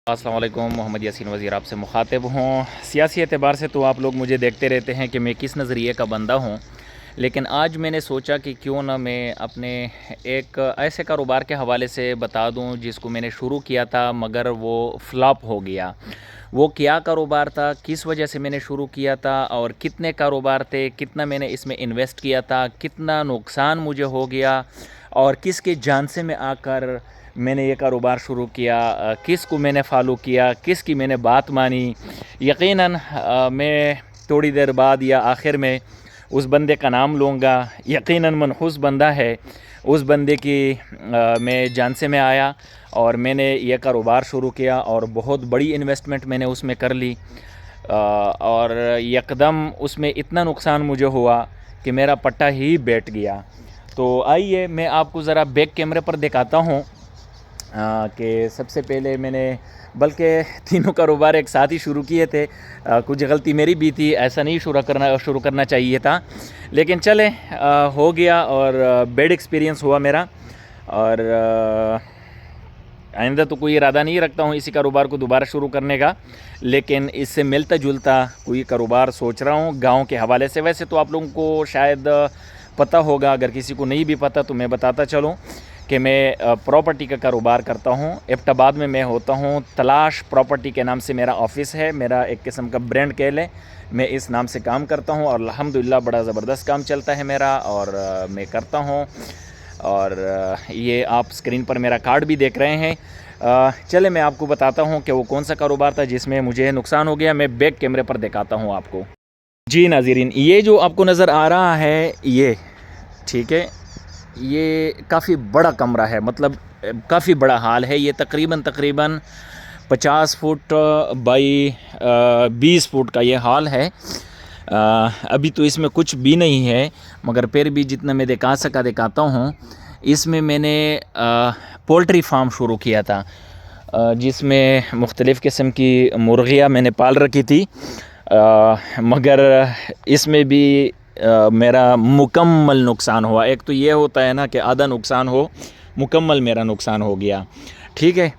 अस्सलाम वालेकुम, मोहम्मद यासीन वज़ीर आपसे मुखातिब हूँ। सियासी एतबार से तो आप लोग मुझे देखते रहते हैं कि मैं किस नज़रिए का बंदा हूँ, लेकिन आज मैंने सोचा कि क्यों ना मैं अपने एक ऐसे कारोबार के हवाले से बता दूँ जिसको मैंने शुरू किया था मगर वो फ्लॉप हो गया। वो क्या कारोबार था, किस वजह से मैंने शुरू किया था और कितने कारोबार थे, कितना मैंने इसमें इन्वेस्ट किया था, कितना नुकसान मुझे हो गया और किसके झांसे में आकर मैंने ये कारोबार शुरू किया, किस को मैंने फॉलो किया, किस की मैंने बात मानी। यकीनन मैं थोड़ी देर बाद या आखिर में उस बंदे का नाम लूँगा। यकीनन मनहूस बंदा है, उस बंदे की मैं जानसे में आया और मैंने यह कारोबार शुरू किया और बहुत बड़ी इन्वेस्टमेंट मैंने उसमें कर ली और यकदम उसमें इतना नुकसान मुझे हुआ कि मेरा पट्टा ही बैठ गया। तो आइए मैं आपको ज़रा बैक कैमरे पर दिखाता हूँ कि सबसे पहले मैंने बल्कि तीनों कारोबार एक साथ ही शुरू किए थे। कुछ गलती मेरी भी थी, ऐसा नहीं शुरू करना चाहिए था, लेकिन चले हो गया और बैड एक्सपीरियंस हुआ मेरा। और आइंदा तो कोई इरादा नहीं रखता हूँ इसी कारोबार को दोबारा शुरू करने का, लेकिन इससे मिलता जुलता कोई कारोबार सोच रहा हूँ गांव के हवाले से। वैसे तो आप लोगों को शायद पता होगा, अगर किसी को नहीं भी पता तो मैं बताता चलूँ कि मैं प्रॉपर्टी का कारोबार करता हूँ। एबटाबाद में मैं होता हूँ, तलाश प्रॉपर्टी के नाम से मेरा ऑफ़िस है। मेरा एक किस्म का ब्रांड कह लें, मैं इस नाम से काम करता हूँ और अल्हम्दुलिल्लाह बड़ा ज़बरदस्त काम चलता है मेरा और मैं करता हूँ। और ये आप स्क्रीन पर मेरा कार्ड भी देख रहे हैं। चले मैं आपको बताता हूँ कि वो कौन सा कारोबार था जिसमें मुझे नुकसान हो गया। मैं बैक कैमरे पर दिखाता हूँ आपको। जी नाज़रीन, ये जो आपको नज़र आ रहा है ये ठीक है, ये काफ़ी बड़ा कमरा है, मतलब काफ़ी बड़ा हाल है। ये तकरीबन 50 फुट बाई 20 फुट का ये हाल है। अभी तो इसमें कुछ भी नहीं है, मगर फिर भी जितना मैं दिखाता हूँ। इसमें मैंने पोल्ट्री फार्म शुरू किया था, जिसमें मुख्तलिफ़ किस्म की मुर्गियाँ मैंने पाल रखी थी, मगर इसमें भी मेरा मुकम्मल नुकसान हुआ। एक तो ये होता है ना कि आधा नुकसान हो, मुकम्मल मेरा नुकसान हो गया। ठीक है,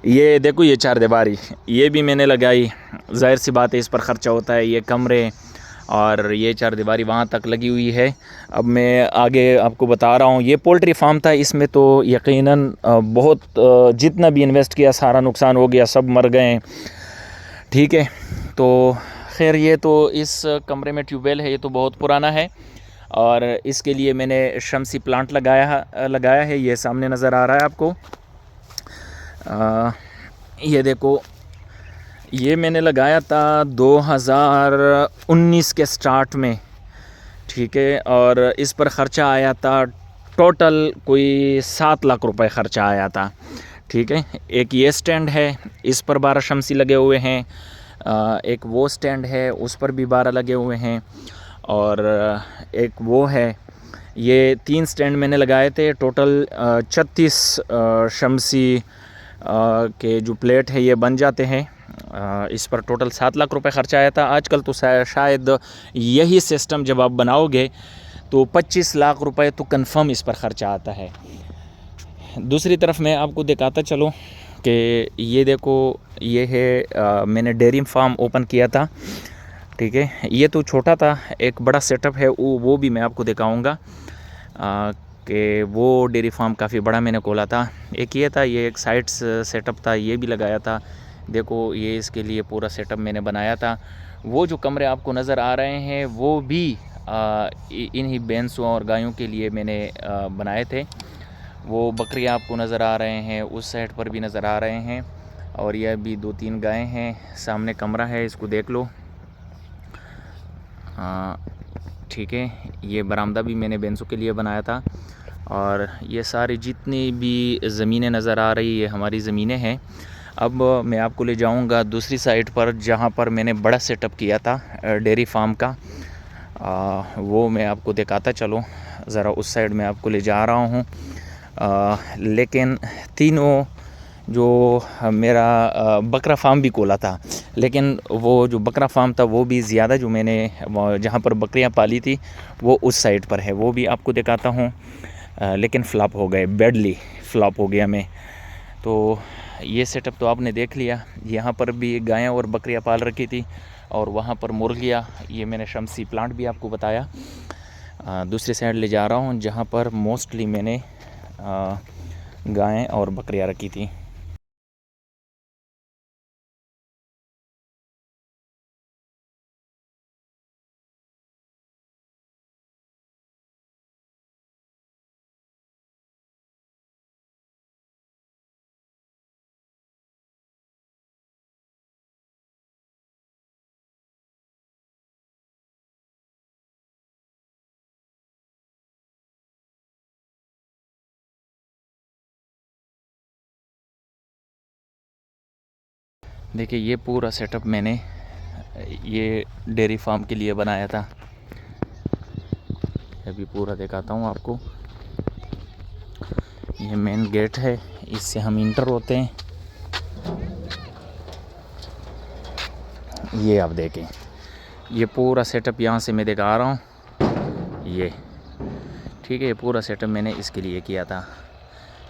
ये देखो ये चार दीवारी ये भी मैंने लगाई, ज़ाहिर सी बात है इस पर ख़र्चा होता है। ये कमरे और ये चार दीवारी वहाँ तक लगी हुई है। अब मैं आगे आपको बता रहा हूँ। ये पोल्ट्री फार्म था, इसमें तो यकीनन बहुत जितना भी इन्वेस्ट किया सारा नुकसान हो गया, सब मर गए। ठीक है, तो खैर ये तो इस कमरे में ट्यूबवेल है, ये तो बहुत पुराना है और इसके लिए मैंने शमसी प्लांट लगाया है। ये सामने नज़र आ रहा है आपको। ये देखो, ये मैंने लगाया था 2019 के स्टार्ट में। ठीक है, और इस पर ख़र्चा आया था टोटल कोई 7 लाख रुपए ख़र्चा आया था। ठीक है, एक ये स्टैंड है, इस पर 12 शमसी लगे हुए हैं। एक वो स्टैंड है, उस पर भी 12 लगे हुए हैं और एक वो है। ये 3 स्टैंड मैंने लगाए थे। टोटल 36 शमसी के जो प्लेट है ये बन जाते हैं। इस पर टोटल 7 लाख रुपए ख़र्चा आया था। आजकल तो शायद यही सिस्टम जब आप बनाओगे तो 25 लाख रुपए तो कंफर्म इस पर ख़र्चा आता है। दूसरी तरफ मैं आपको दिखाता चलूँ कि ये देखो, ये है मैंने डेयरी फार्म ओपन किया था। ठीक है, ये तो छोटा था, एक बड़ा सेटअप है वो भी मैं आपको दिखाऊंगा कि वो डेयरी फार्म काफ़ी बड़ा मैंने खोला था। एक ये था, ये एक साइड सेटअप था, ये भी लगाया था। देखो ये इसके लिए पूरा सेटअप मैंने बनाया था। वो जो कमरे आपको नज़र आ रहे हैं वो भी इन्हीं भैंसों और गायों के लिए मैंने बनाए थे। वो बकरियां आपको नज़र आ रहे हैं, उस साइड पर भी नज़र आ रहे हैं और यह भी 2-3 गायें हैं। सामने कमरा है, इसको देख लो। ठीक है, ये बरामदा भी मैंने भैंसों के लिए बनाया था और ये सारी जितनी भी ज़मीनें नज़र आ रही है हमारी ज़मीनें हैं। अब मैं आपको ले जाऊंगा दूसरी साइड पर जहाँ पर मैंने बड़ा सेटअप किया था डेयरी फार्म का। वो मैं आपको दिखाता चलूँ। ज़रा उस साइड में आपको ले जा रहा हूँ। लेकिन तीनों जो मेरा बकरा फार्म भी खोला था, लेकिन वो जो बकरा फार्म था वो भी ज़्यादा जो मैंने जहाँ पर बकरियाँ पाली थी वो उस साइड पर है, वो भी आपको दिखाता हूँ। लेकिन फ्लॉप हो गए, बैडली फ्लॉप हो गया मैं। तो ये सेटअप तो आपने देख लिया। यहाँ पर भी गायें और बकरियाँ पाल रखी थी और वहाँ पर मुर्गियाँ। ये मैंने शमसी प्लांट भी आपको बताया। दूसरी साइड ले जा रहा हूँ जहाँ पर मोस्टली मैंने गायें और बकरियाँ रखी थी। देखिए ये पूरा सेटअप मैंने ये डेयरी फार्म के लिए बनाया था। अभी पूरा दिखाता हूँ आपको। ये मेन गेट है, इससे हम इंटर होते हैं। ये आप देखें, ये पूरा सेटअप यहाँ से मैं दिखा रहा हूँ। ये ठीक है, ये पूरा सेटअप मैंने इसके लिए किया था।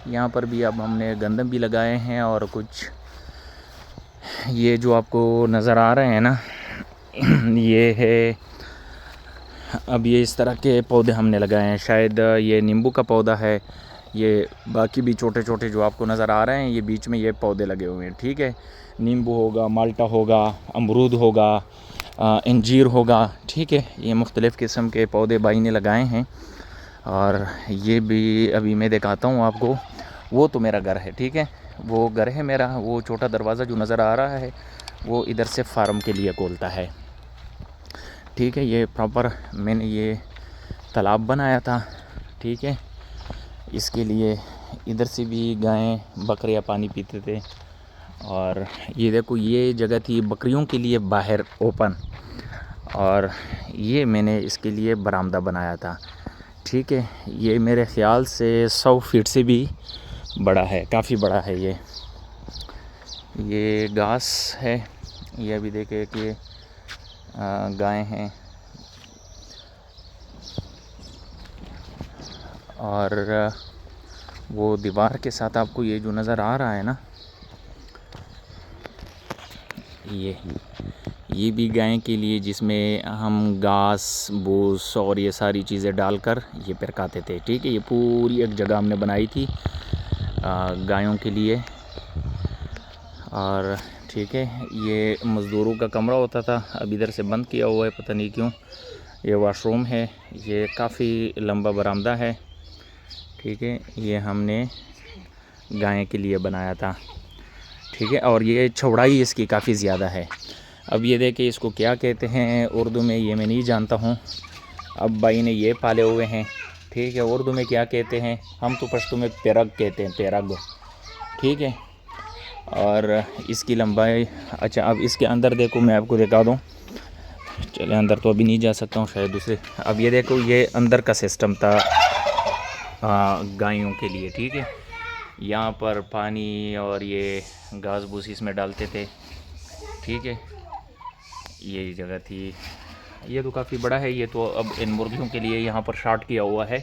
यहाँ पर भी अब हमने गंदम भी लगाए हैं और कुछ ये जो आपको नज़र आ रहे हैं ना, ये है अब ये इस तरह के पौधे हमने लगाए हैं। शायद ये नींबू का पौधा है। ये बाकी भी छोटे छोटे जो आपको नज़र आ रहे हैं, ये बीच में ये पौधे लगे हुए हैं। ठीक है, नींबू होगा, माल्टा होगा, अमरूद होगा, अंजीर होगा। ठीक है, ये मुख्तलिफ़ किस्म के पौधे भाई ने लगाए हैं। और ये भी अभी मैं दिखाता हूँ आपको। वो तो मेरा घर है। ठीक है, वो घर है मेरा। वो छोटा दरवाज़ा जो नज़र आ रहा है वो इधर से फार्म के लिए खोलता है। ठीक है, ये प्रॉपर मैंने ये तालाब बनाया था। ठीक है, इसके लिए इधर से भी गायें बकरियां पानी पीते थे। और ये देखो, ये जगह थी बकरियों के लिए बाहर ओपन, और ये मैंने इसके लिए बरामदा बनाया था। ठीक है, ये मेरे ख़्याल से 100 फीट से भी बड़ा है, काफ़ी बड़ा है। ये घास है। ये अभी देखे कि गायें हैं। और वो दीवार के साथ आपको ये जो नज़र आ रहा है ना, ये भी गाय के लिए, जिसमें हम घास भूस और ये सारी चीज़ें डालकर ये पकाते थे। ठीक है, ये पूरी एक जगह हमने बनाई थी गायों के लिए। और ठीक है, ये मज़दूरों का कमरा होता था, अब इधर से बंद किया हुआ है, पता नहीं क्यों। ये वॉशरूम है। ये काफ़ी लंबा बरामदा है। ठीक है, ये हमने गाय के लिए बनाया था। ठीक है, और ये चौड़ाई इसकी काफ़ी ज़्यादा है। अब ये देखिए, इसको क्या कहते हैं उर्दू में, ये मैं नहीं जानता हूँ। अब भाई ने ये पाले हुए हैं। ठीक है, उर्दू में क्या कहते हैं, हम तो पश्तो में पेरग कहते हैं, पेरग। ठीक है, और इसकी लंबाई, अच्छा अब इसके अंदर देखो, मैं आपको दिखा दूँ। चले अंदर तो अभी नहीं जा सकता हूँ, शायद दूसरे। अब ये देखो, ये अंदर का सिस्टम था गायों के लिए। ठीक है, यहाँ पर पानी और ये घास भूस इसमें डालते थे। ठीक है, ये जगह थी। ये तो काफ़ी बड़ा है। ये तो अब इन मुर्गियों के लिए यहाँ पर शार्ट किया हुआ है।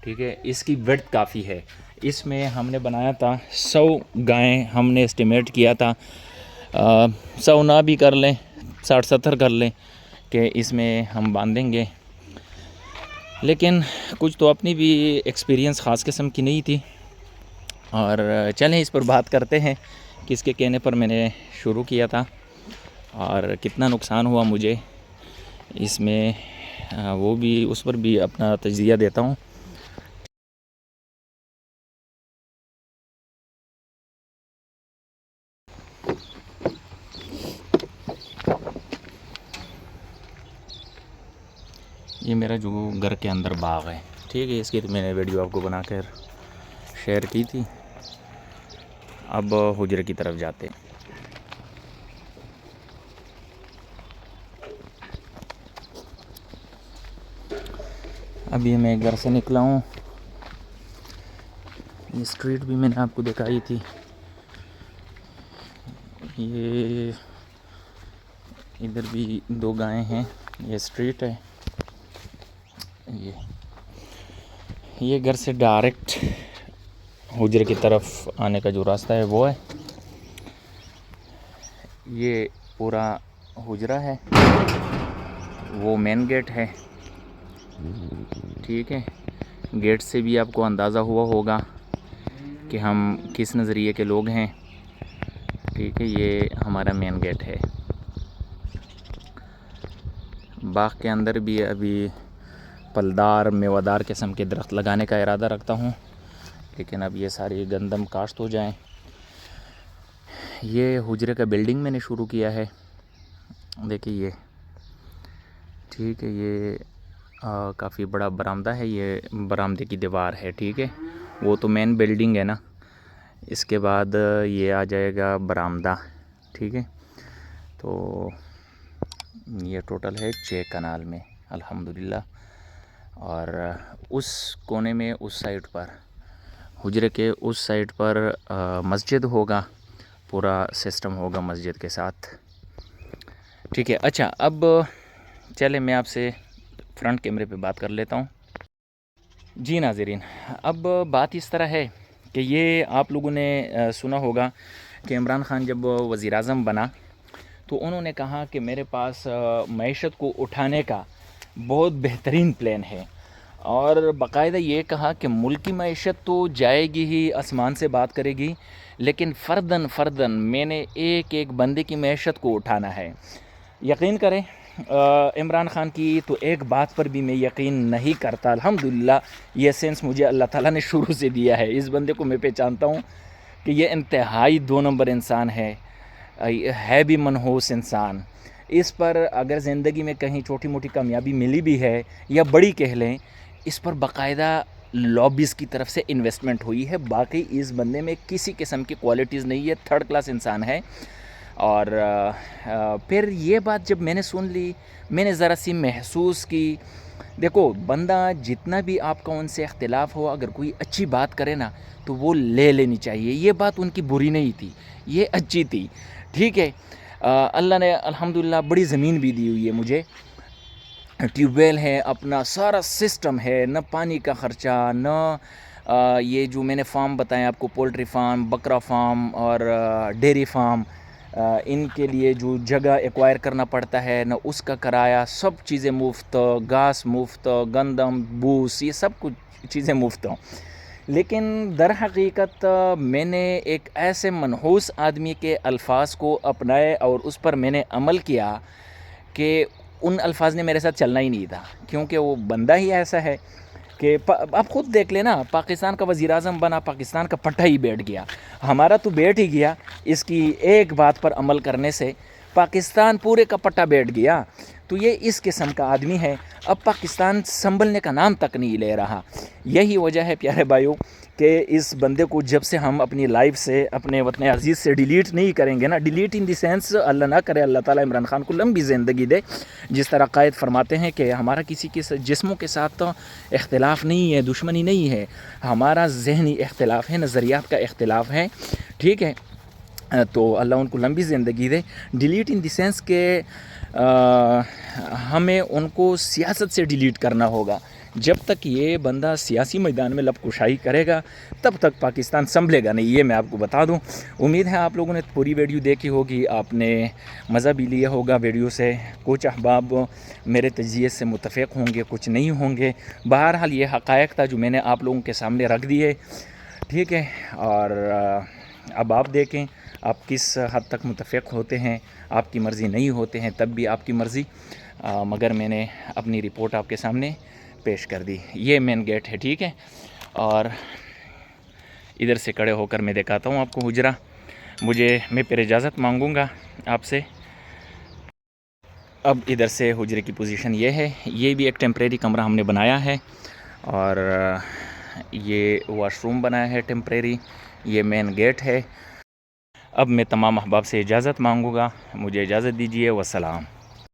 ठीक है, इसकी विड्थ काफ़ी है। इसमें हमने बनाया था 100 गायें, हमने एस्टिमेट किया था 100 ना भी कर लें, 60-70 कर लें कि इसमें हम बांधेंगे। लेकिन कुछ तो अपनी भी एक्सपीरियंस ख़ास किस्म की नहीं थी। और चलें इस पर बात करते हैं, किसके कहने पर मैंने शुरू किया था और कितना नुकसान हुआ मुझे इसमें, वो भी, उस पर भी अपना तजिया देता हूँ। ये मेरा जो घर के अंदर बाग है। ठीक है, इसकी तो मैंने वीडियो आपको बनाकर शेयर की थी। अब हुजरे की तरफ जाते हैं। अभी मैं घर से निकला हूँ। ये स्ट्रीट भी मैंने आपको दिखाई थी। ये इधर भी 2 गायें हैं। ये स्ट्रीट है। ये घर से डायरेक्ट हुजरे की तरफ आने का जो रास्ता है वो है। ये पूरा हुजरा है, वो मेन गेट है। ठीक है, गेट से भी आपको अंदाज़ा हुआ होगा कि हम किस नज़रिए के लोग हैं। ठीक है, ये हमारा मेन गेट है। बाग के अंदर भी अभी फलदार मेवादार किस्म के दरख्त लगाने का इरादा रखता हूँ, लेकिन अब ये सारी गंदम काश्त हो जाएं। ये हुजरे का बिल्डिंग मैंने शुरू किया है, देखिए ये। ठीक है, ये काफ़ी बड़ा बरामदा है, ये बरामदे की दीवार है। ठीक है, वो तो मेन बिल्डिंग है ना, इसके बाद ये आ जाएगा बरामदा। ठीक है, तो ये टोटल है 6 कनाल में अल्हम्दुलिल्लाह। और उस कोने में, उस साइड पर, हुजरे के उस साइड पर मस्जिद होगा, पूरा सिस्टम होगा मस्जिद के साथ। ठीक है, अच्छा अब चले मैं आपसे फ्रंट कैमरे पे बात कर लेता हूँ। जी नाज़रीन, अब बात इस तरह है कि ये आप लोगों ने सुना होगा कि इमरान ख़ान जब वज़ीर आज़म बना तो उन्होंने कहा कि मेरे पास मईशत को उठाने का बहुत बेहतरीन प्लान है, और बाकायदा ये कहा कि मुल्क की मईशत तो जाएगी ही, आसमान से बात करेगी, लेकिन फ़र्दन फ़र्दन मैंने एक एक बंदे की मईशत को उठाना है। यकीन करें, इमरान ख़ान की तो एक बात पर भी मैं यकीन नहीं करता। अल्हम्दुलिल्लाह ये सेंस मुझे अल्लाह ताला ने शुरू से दिया है। इस बंदे को मैं पहचानता हूँ कि ये इंतहाई 2 नंबर इंसान है भी मनहूस इंसान। इस पर अगर ज़िंदगी में कहीं छोटी मोटी कामयाबी मिली भी है या बड़ी कह लें, इस पर बाकायदा लॉबीज़ की तरफ से इन्वेस्टमेंट हुई है। बाकी इस बंदे में किसी किस्म की क्वालिटीज़ नहीं है, थर्ड क्लास इंसान है। और फिर ये बात जब मैंने सुन ली, मैंने ज़रा सी महसूस की, देखो बंदा जितना भी आपका उनसे इख्तिलाफ़ हो, अगर कोई अच्छी बात करे ना तो वो ले लेनी चाहिए। ये बात उनकी बुरी नहीं थी, ये अच्छी थी। ठीक है, अल्लाह ने अल्हम्दुलिल्लाह बड़ी ज़मीन भी दी हुई है मुझे, ट्यूबवेल है, अपना सारा सिस्टम है, न पानी का ख़र्चा, न ये जो मैंने फार्म बताएं आपको, पोल्ट्री फार्म, बकरा फार्म और डेयरी फार्म, इनके लिए जो जगह एक्वायर करना पड़ता है, न उसका किराया, सब चीज़ें मुफ्त, घास मुफ्त, गंदम, बूस, ये सब कुछ चीज़ें मुफ्त। लेकिन दर हकीकत मैंने एक ऐसे मनहूस आदमी के अल्फाज को अपनाए और उस पर मैंने अमल किया कि उन अल्फाज ने मेरे साथ चलना ही नहीं था, क्योंकि वो बंदा ही ऐसा है कि आप ख़ुद देख लेना, पाकिस्तान का वज़ीर आज़म बना, पाकिस्तान का पट्टा ही बैठ गया। हमारा तो बैठ ही गया, इसकी एक बात पर अमल करने से पाकिस्तान पूरे का पट्टा बैठ गया। तो ये इस किस्म का आदमी है, अब पाकिस्तान संभलने का नाम तक नहीं ले रहा। यही वजह है प्यारे भाइयों कि इस बंदे को जब से हम अपनी लाइफ से, अपने वतन अज़ीज़ से डिलीट नहीं करेंगे ना, डिलीट इन द सेंस अल्लाह ना करे, अल्लाह ताला इमरान ख़ान को लंबी ज़िंदगी दे। जिस तरह कायद फरमाते हैं कि हमारा किसी के जिस्मों के साथ तो इख्तिलाफ़ नहीं है, दुश्मनी नहीं है, हमारा ज़हनी इख्तिलाफ़ है, नज़रियात का इख्तिलाफ़ है। ठीक है, तो अल्लाह उनको लंबी ज़िंदगी दे। डिलीट इन द सेंस के हमें उनको सियासत से डिलीट करना होगा। जब तक ये बंदा सियासी मैदान में लपकुशाई करेगा तब तक पाकिस्तान संभलेगा नहीं, ये मैं आपको बता दूं। उम्मीद है आप लोगों ने पूरी वीडियो देखी होगी, आपने मज़ा भी लिया होगा वीडियो से। कुछ अहबाब मेरे तजिए से मुतफ़िक़ होंगे, कुछ नहीं होंगे। बहरहाल ये हक़ाइक़ था जो मैंने आप लोगों के सामने रख दिए। ठीक है, और अब आप देखें आप किस हद तक मुतफ़िक़ होते हैं। आपकी मर्ज़ी नहीं होते हैं तब भी आपकी मर्ज़ी, मगर मैंने अपनी रिपोर्ट आपके सामने पेश कर दी। ये मेन गेट है। ठीक है, और इधर से खड़े होकर मैं दिखाता हूँ आपको हुजरा। मैं फिर इजाज़त मांगूँगा आपसे। अब इधर से हुजरे की पोजीशन ये है, ये भी एक टेम्परेरी कमरा हमने बनाया है, और ये वॉशरूम बनाया है टेम्परेरी, ये मेन गेट है। अब मैं तमाम अहबाब से इजाज़त मांगूँगा, मुझे इजाज़त दीजिए। वस्सलाम।